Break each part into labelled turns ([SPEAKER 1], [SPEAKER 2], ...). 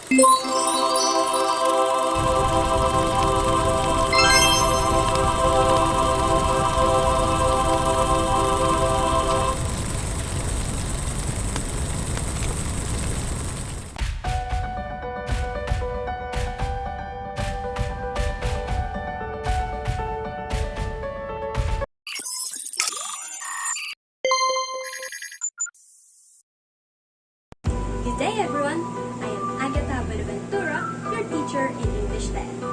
[SPEAKER 1] Good day everyone! I am Agatha BUENAVENTURA, your teacher in English 10.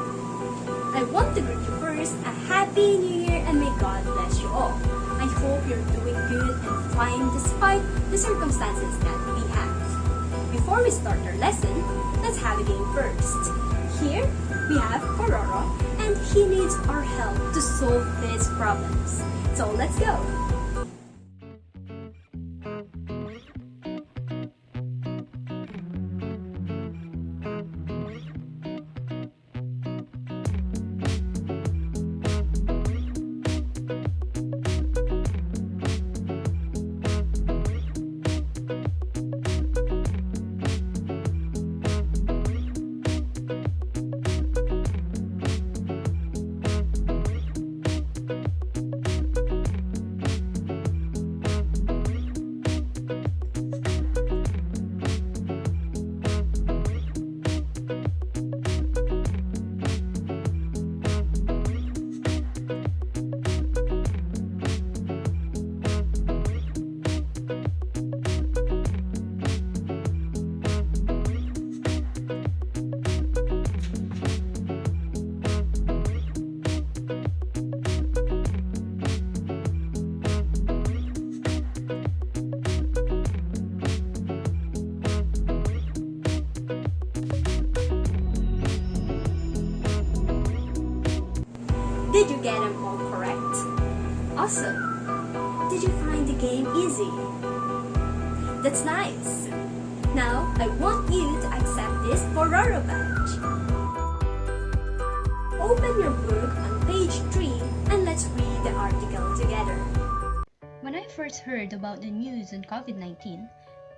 [SPEAKER 1] I want to greet you first a Happy New Year and may God bless you all. I hope you're doing good and fine despite the circumstances that we have. Before we start our lesson, let's have a game first. Here, we have Pororo and he needs our help to solve his problems. So let's go! Did you get them all correct? Awesome! Did you find the game easy? That's nice! Now, I want you to accept this Pororo badge. Open your book on page 3 and let's read the article together.
[SPEAKER 2] When I first heard about the news on COVID-19,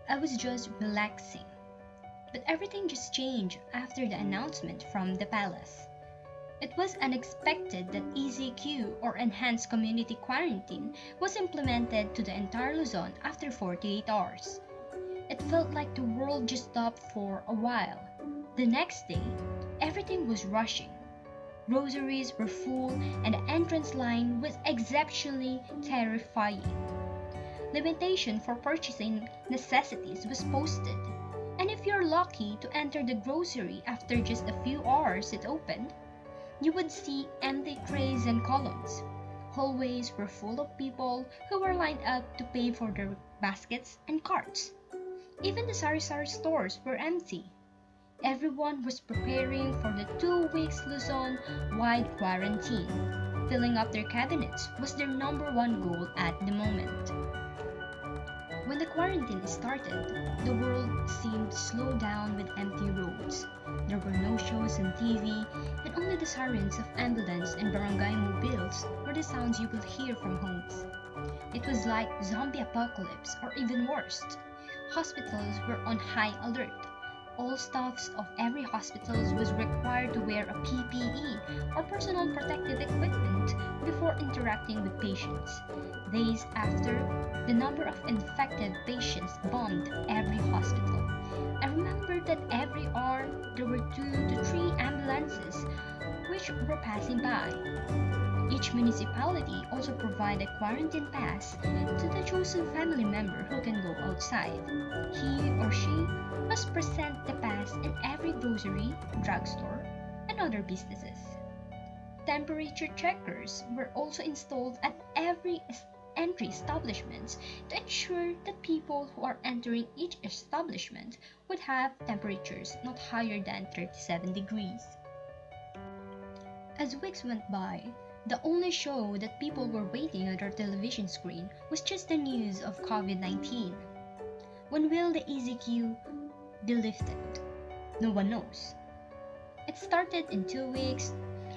[SPEAKER 2] I was just relaxing. But everything just changed after the announcement from the palace. It was unexpected that ECQ or Enhanced Community Quarantine was implemented to the entire Luzon after 48 hours. It felt like the world just stopped for a while. The next day, everything was rushing. Groceries were full and the entrance line was exceptionally terrifying. Limitation for purchasing necessities was posted, and if you're lucky to enter the grocery after just a few hours it opened, you would see empty trays and columns. Hallways were full of people who were lined up to pay for their baskets and carts. Even the sari-sari stores were empty. Everyone was preparing for the 2 weeks Luzon-wide quarantine. Filling up their cabinets was their #1 goal at the moment. When the quarantine started, the world seemed to slow down with empty roads. There were no shows on TV, and only the sirens of ambulance and barangay mobiles were the sounds you would hear from homes. It was like zombie apocalypse or even worse. Hospitals were on high alert. All staffs of every hospital was required to wear a PPE or personal protective equipment before interacting with patients. Days after, the number of infected patients bombed every hospital. I remember that every hour there were 2 to 3 ambulances which were passing by. Each municipality also provided a quarantine pass to the chosen family member who can go outside. He or she must present the pass in every grocery, drugstore, and other businesses. Temperature checkers were also installed at every entry establishment to ensure that people who are entering each establishment would have temperatures not higher than 37 degrees. As weeks went by, the only show that people were waiting on their television screen was just the news of COVID-19. When will the ECQ be lifted? No one knows. It started in 2 weeks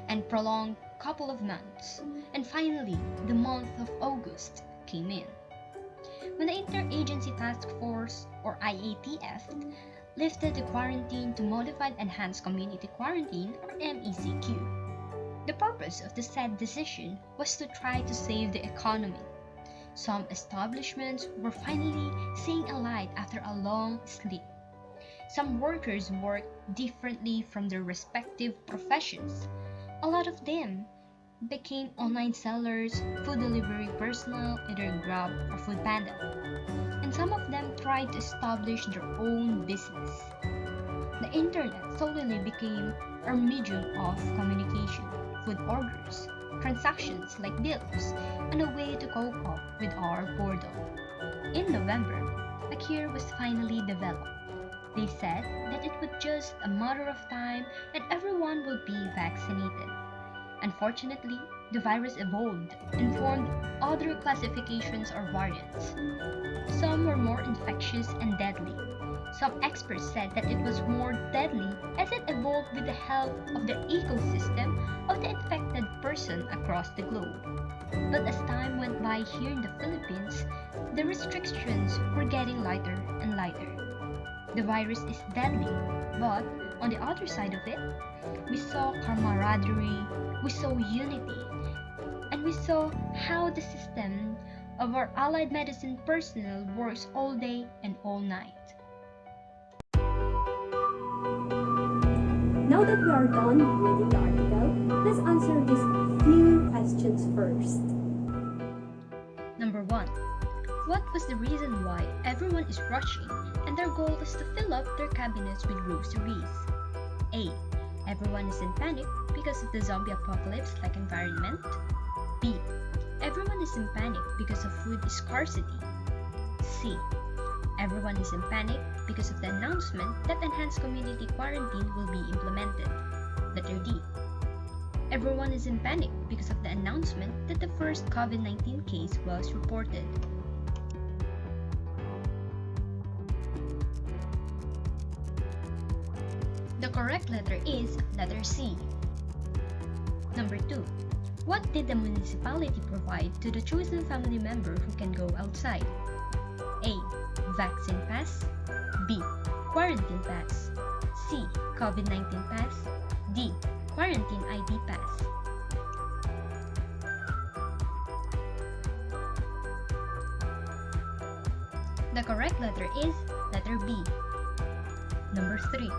[SPEAKER 2] and prolonged a couple of months, and finally, the month of August came in. When the Interagency Task Force, or IATF, lifted the quarantine to Modified Enhanced Community Quarantine or MECQ. The purpose of the said decision was to try to save the economy. Some establishments were finally seeing a light after a long sleep. Some workers worked differently from their respective professions. A lot of them became online sellers, food delivery personnel, either Grab or Foodpanda. And some of them tried to establish their own business. The internet solely became our medium of communication, food orders, transactions like bills, and a way to cope up with our boredom. In November, a cure was finally developed. They said that it would just a matter of time and everyone would be vaccinated. Unfortunately, the virus evolved and formed other classifications or variants. Some were more infectious and deadly. Some experts said that it was more deadly as it evolved with the help of the ecosystem of the infected person across the globe. But as time went by here in the Philippines, the restrictions were getting lighter and lighter. The virus is deadly, but on the other side of it, we saw camaraderie, we saw unity, and we saw how the system of our allied medicine personnel works all day and all night.
[SPEAKER 1] Now that we are done reading the article, let's answer these few questions first.
[SPEAKER 2] Number 1. What was the reason why everyone is rushing and their goal is to fill up their cabinets with groceries? A. Everyone is in panic because of the zombie apocalypse-like environment. B. Everyone is in panic because of food scarcity. C. Everyone is in panic because of the announcement that enhanced community quarantine will be implemented. Letter D. Everyone is in panic because of the announcement that the first COVID-19 case was reported. The correct letter is letter C. Number 2. What did the municipality provide to the chosen family member who can go outside? A. Vaccine pass. B. Quarantine pass. C. COVID-19 pass. D. Quarantine ID pass. The correct letter is letter B. Number 3.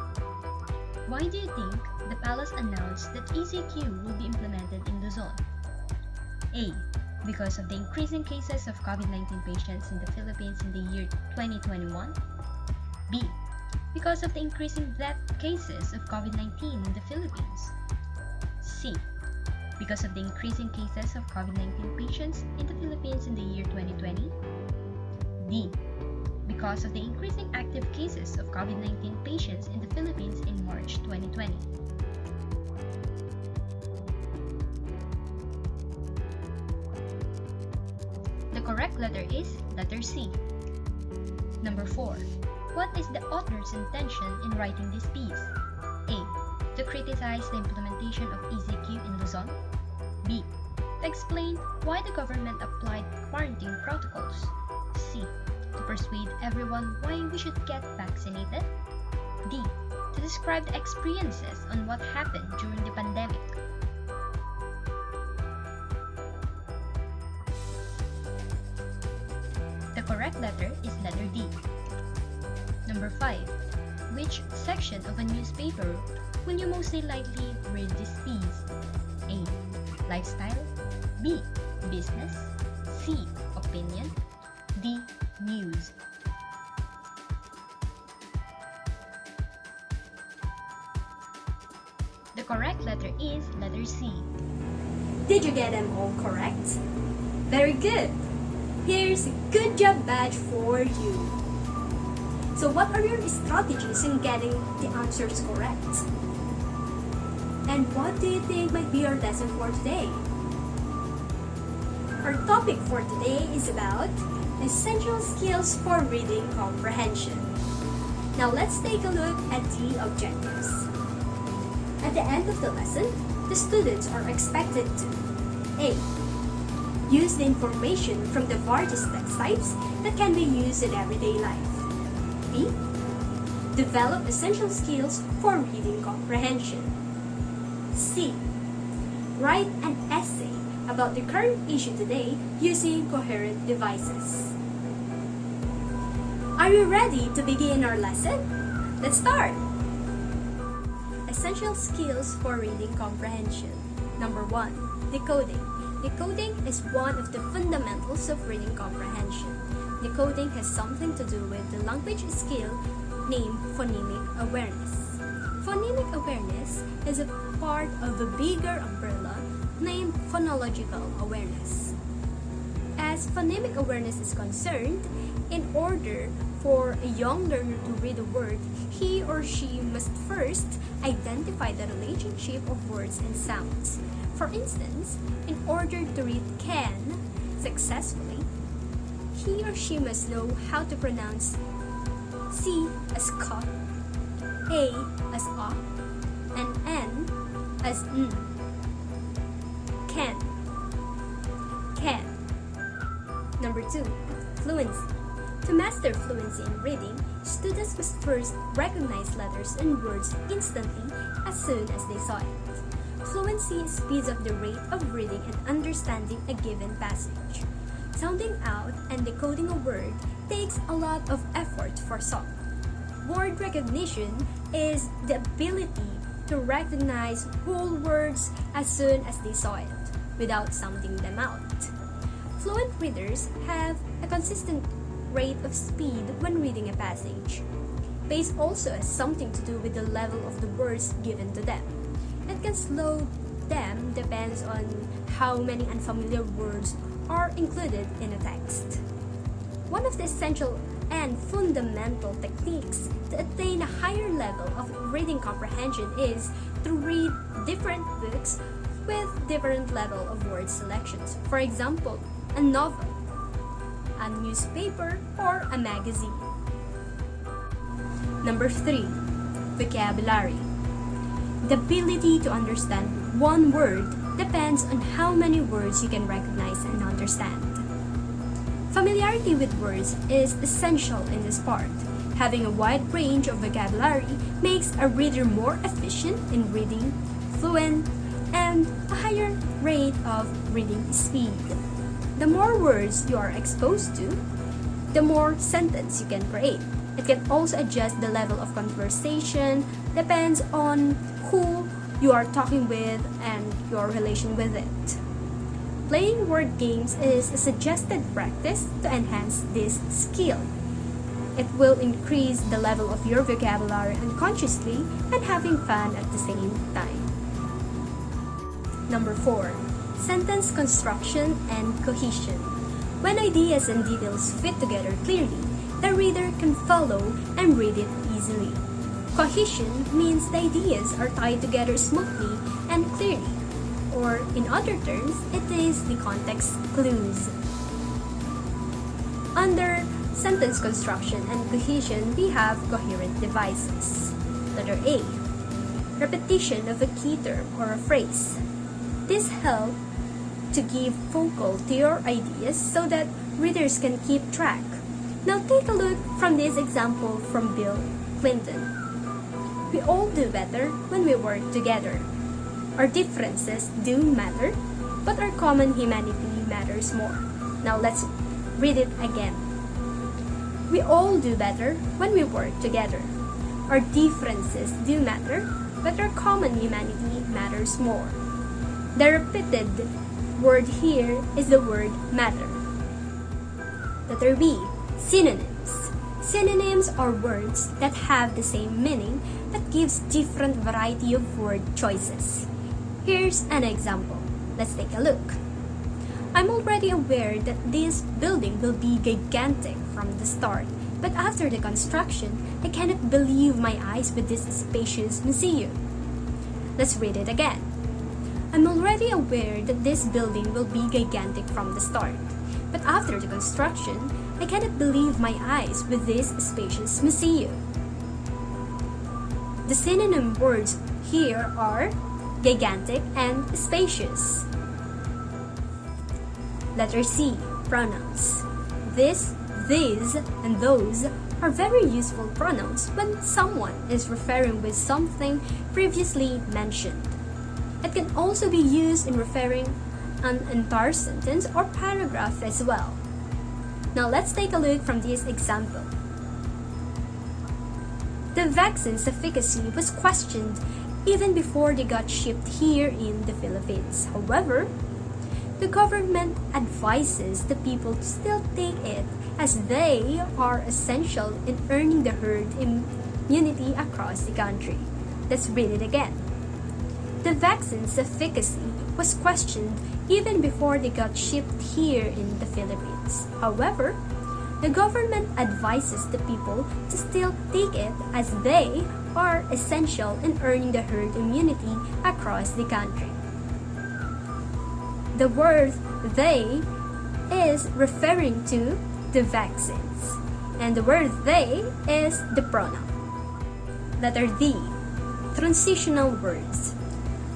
[SPEAKER 2] Why do you think the palace announced that ECQ will be implemented in Luzon? A. Because of the increasing cases of COVID-19 patients in the Philippines in the year 2021. B. Because of the increasing death cases of COVID-19 in the Philippines. C. Because of the increasing cases of COVID-19 patients in the Philippines in the year 2020. D. Because of the increasing active cases of COVID-19 patients in the Philippines in March 2020. The correct letter is letter C. Number 4. What is the author's intention in writing this piece? A. To criticize the implementation of ECQ in Luzon. B. To explain why the government applied quarantine protocols. C. To persuade everyone why we should get vaccinated. D. To describe the experiences on what happened during the pandemic. The correct letter is letter D. Number 5. Which section of a newspaper will you most likely read this piece? A. Lifestyle. B. Business. C. Opinion. D. News. The correct letter is letter C.
[SPEAKER 1] Did you get them all correct? Very good! Here's a good job badge for you. So what are your strategies in getting the answers correct? And what do you think might be our lesson for today? Our topic for today is about essential skills for reading comprehension. Now let's take a look at the objectives. At the end of the lesson, the students are expected to A. Use the information from the various text types that can be used in everyday life. B. Develop essential skills for reading comprehension. C. Write an essay about the current issue today using coherent devices. Are you ready to begin our lesson? Let's start! Essential skills for reading comprehension. Number 1. Decoding. Decoding is one of the fundamentals of reading comprehension. Decoding has something to do with the language skill named phonemic awareness. Phonemic awareness is a part of a bigger umbrella named phonological awareness. As phonemic awareness is concerned, in order for a young learner to read a word, he or she must first identify the relationship of words and sounds. For instance, in order to read can successfully, he or she must know how to pronounce C as ka, A as a, and N as n. Can. Number 2. Fluency. To master fluency in reading, students must first recognize letters and words instantly as soon as they saw it. Fluency speeds up the rate of reading and understanding a given passage. Sounding out and decoding a word takes a lot of effort for some. Word recognition is the ability to recognize whole words as soon as they saw it, without sounding them out. Fluent readers have a consistent rate of speed when reading a passage. Pace also has something to do with the level of the words given to them. It can slow them depends on how many unfamiliar words are included in a text. One of the essential and fundamental techniques to attain a higher level of reading comprehension is to read different books with different level of word selections. For example, a novel, a newspaper, or a magazine. Number 3. Vocabulary. The ability to understand one word depends on how many words you can recognize and understand. Familiarity with words is essential in this part. Having a wide range of vocabulary makes a reader more efficient in reading, fluent, and a higher rate of reading speed. The more words you are exposed to, the more sentence you can create. It can also adjust the level of conversation, depends on who you are talking with and your relation with it. Playing word games is a suggested practice to enhance this skill. It will increase the level of your vocabulary unconsciously and having fun at the same time. Number 4. Sentence construction and cohesion. When ideas and details fit together clearly, the reader can follow and read it easily. Cohesion means the ideas are tied together smoothly and clearly, or in other terms, it is the context clues. Under sentence construction and cohesion, we have coherent devices. Letter A. Repetition of a key term or a phrase. This helps to give focal to your ideas so that readers can keep track. Now take a look from this example from Bill Clinton. We all do better when we work together. Our differences do matter, but our common humanity matters more. Now let's read it again. We all do better when we work together. Our differences do matter, but our common humanity matters more. The repeated word here is the word matter. Letter B. Synonyms. Synonyms are words that have the same meaning but gives different variety of word choices. Here's an example. Let's take a look. I'm already aware that this building will be gigantic from the start, but after the construction, I cannot believe my eyes with this spacious museum. Let's read it again. I'm already aware that this building will be gigantic from the start, but after the construction, I cannot believe my eyes with this spacious museum. The synonym words here are gigantic and spacious. Letter C. Pronouns. This, these, and those are very useful pronouns when someone is referring with something previously mentioned. It can also be used in referring an entire sentence or paragraph as well. Now let's take a look from this example. The vaccine's efficacy was questioned even before they got shipped here in the Philippines. However, the government advises the people to still take it as they are essential in earning the herd immunity across the country. Let's read it again. The vaccine's efficacy was questioned even before they got shipped here in the Philippines. However, the government advises the people to still take it as they are essential in earning the herd immunity across the country. The word they is referring to the vaccines, and the word they is the pronoun. Letter D. Transitional words.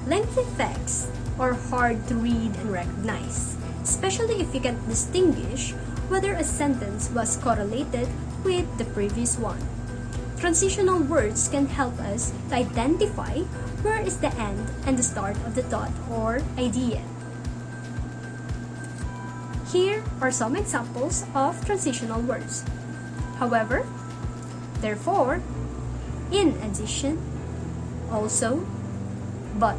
[SPEAKER 1] Lengthy texts are hard to read and recognize, especially if you can't distinguish whether a sentence was correlated with the previous one. Transitional words can help us to identify where is the end and the start of the thought or idea. Here are some examples of transitional words. However, therefore, in addition, also, but.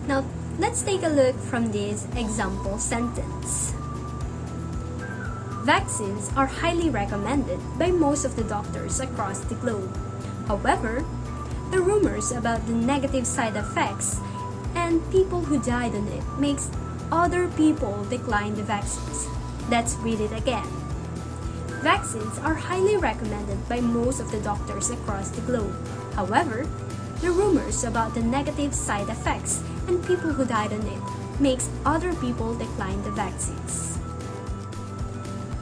[SPEAKER 1] Now, let's take a look from this example sentence. Vaccines are highly recommended by most of the doctors across the globe. However, the rumors about the negative side effects and people who died on it makes other people decline the vaccines. Let's read it again. Vaccines are highly recommended by most of the doctors across the globe. However, the rumors about the negative side effects and people who died on it makes other people decline the vaccines.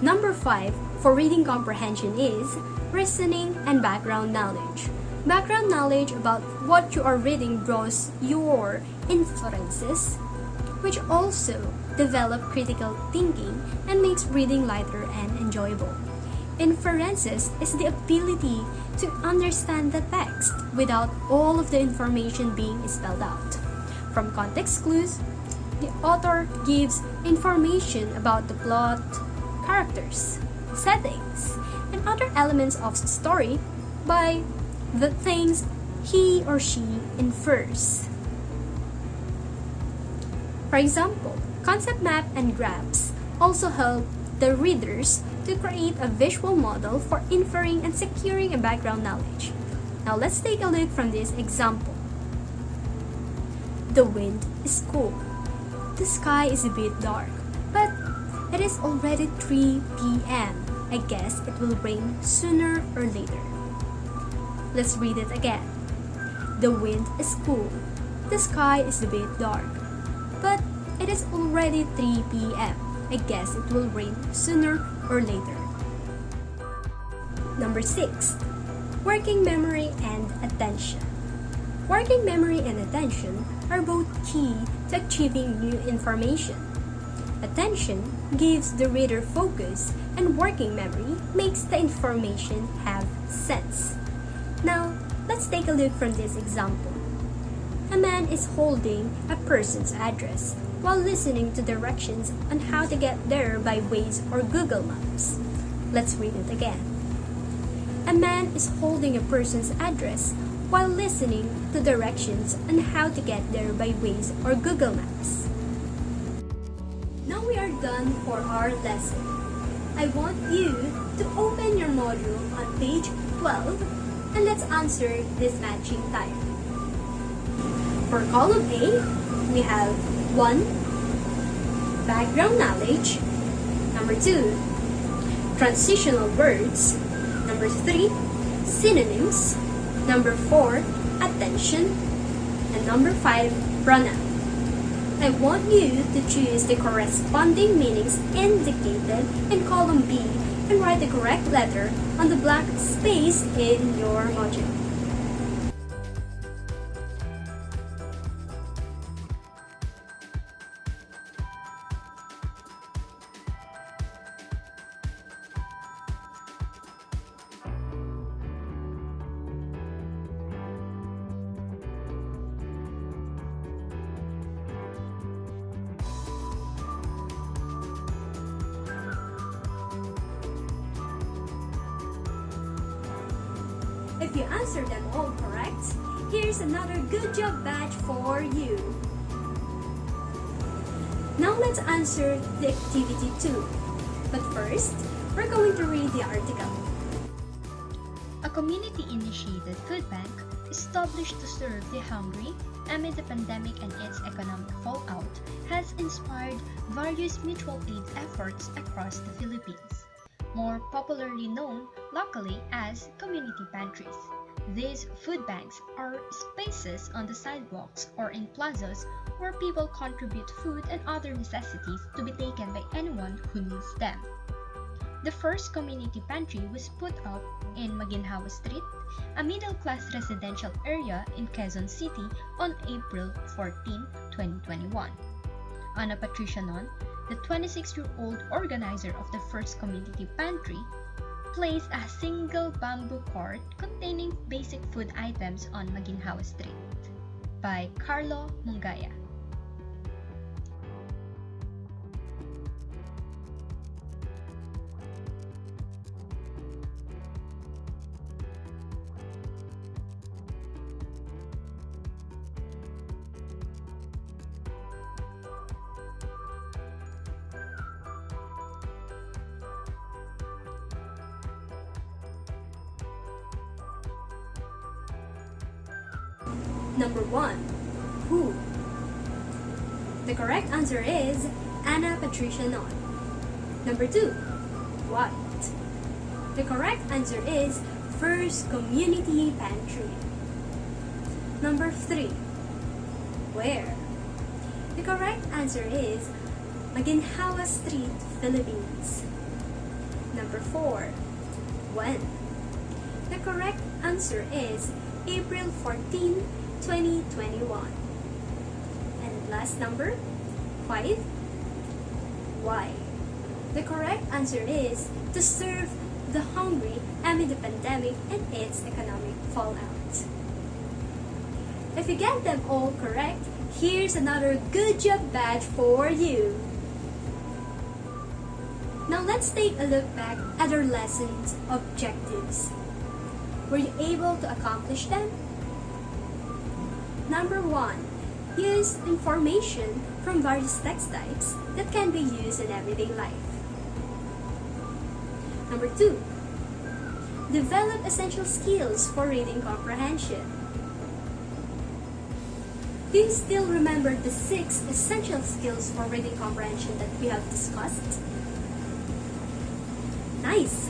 [SPEAKER 1] Number 5 for reading comprehension is reasoning and background knowledge. Background knowledge about what you are reading draws your inferences, which also develop critical thinking and makes reading lighter and enjoyable. Inferences is the ability to understand the text without all of the information being spelled out. From context clues, the author gives information about the plot, characters, settings, and other elements of the story by the things he or she infers. For example, concept map and graphs also help the readers to create a visual model for inferring and securing a background knowledge. Now let's take a look from this example. The wind is cool. The sky is a bit dark, but it is already 3 p.m. I guess it will rain sooner or later. Let's read it again. The wind is cool. The sky is a bit dark, but it is already 3 p.m. I guess it will rain sooner or later. Number 6. Working memory and attention. Working memory and attention are both key to achieving new information. Attention gives the reader focus, and working memory makes the information have sense. Now, let's take a look from this example. A man is holding a person's address while listening to directions on how to get there by Waze or Google Maps. Let's read it again. A man is holding a person's address while listening to directions on how to get there by Waze or Google Maps. Now we are done for our lesson. I want you to open your module on page 12 and let's answer this matching type. For column A, we have 1. Background knowledge. Number 2. Transitional words. Number 3. Synonyms. Number 4. Attention. And number 5. Pronoun. I want you to choose the corresponding meanings indicated in column B and write the correct letter on the blank space in your module. If you answer them all correct, here's another good job badge for you. Now let's answer the activity 2. But first, we're going to read the article.
[SPEAKER 2] A community-initiated food bank established to serve the hungry amid the pandemic and its economic fallout has inspired various mutual aid efforts across the Philippines, more popularly known locally as community pantries. These food banks are spaces on the sidewalks or in plazas where people contribute food and other necessities to be taken by anyone who needs them. The first community pantry was put up in Maginhawa Street, a middle-class residential area in Quezon City on April 14, 2021. Ana Patricia Non, the 26-year-old organizer of the first community pantry, placed a single bamboo cart containing basic food items on Maginhawa Street. By Carlo Mungaya.
[SPEAKER 1] Number 1. Who? The correct answer is Ana Patricia Non. Number 2. What? The correct answer is First Community Pantry. Number 3. Where? The correct answer is Maginhawa Street, Philippines. Number 4. When? The correct answer is April 14, 2021. And last number, 5. Why? The correct answer is to serve the hungry amid the pandemic and its economic fallout. If you get them all correct, here's another good job badge for you. Now let's take a look back at our lesson's objectives. Were you able to accomplish them? Number 1. Use information from various text types that can be used in everyday life. Number 2. Develop essential skills for reading comprehension. Do you still remember the 6 essential skills for reading comprehension that we have discussed? Nice!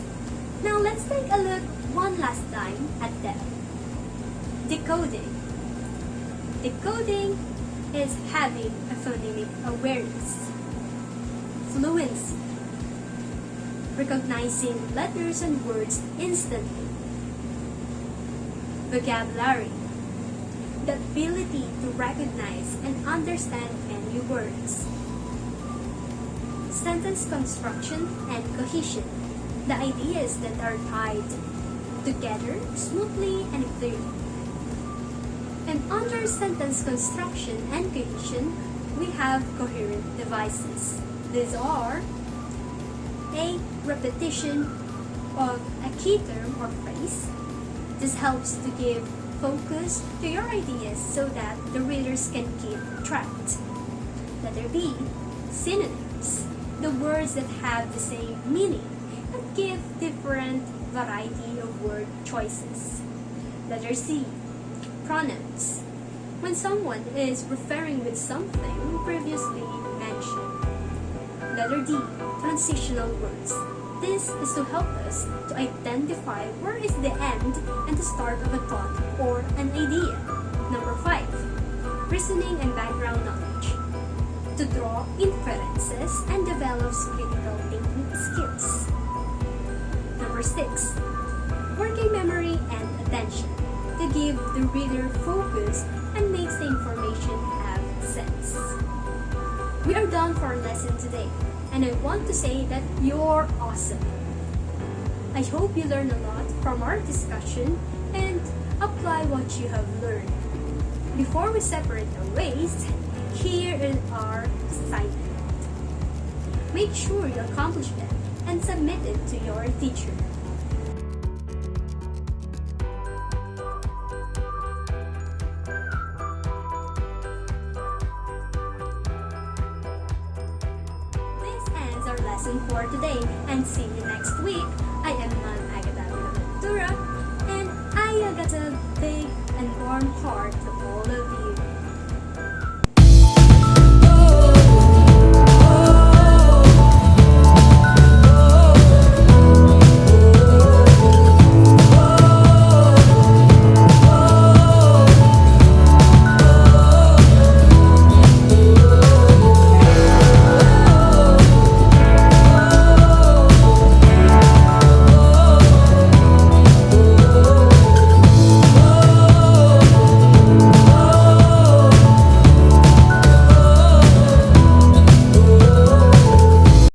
[SPEAKER 1] Now let's take a look one last time at them. Decoding. Decoding is having a phonemic awareness. Fluency. Recognizing letters and words instantly. Vocabulary. The ability to recognize and understand many words. Sentence construction and cohesion. The ideas that are tied together smoothly and clearly. And under sentence construction and cohesion, we have coherent devices. These are a repetition of a key term or phrase. This helps to give focus to your ideas so that the readers can keep track. Letter B, synonyms. The words that have the same meaning but give different variety of word choices. Letter C, pronouns. When someone is referring with something previously mentioned. Letter D, transitional words. This is to help us to identify where is the end and the start of a thought or an idea. Number 5, reasoning and background knowledge. To draw inferences and develops critical thinking skills. Number 6, working memory and attention. To give the reader focus and makes the information have sense. We are done for our lesson today, and I want to say that you're awesome. I hope you learned a lot from our discussion and apply what you have learned. Before we separate our ways, here is our assignment. Make sure you accomplish them and submit it to your teacher. lesson for today and see you next week. I am Agatha BUENAVENTURA and I got a big and warm heart to all of you.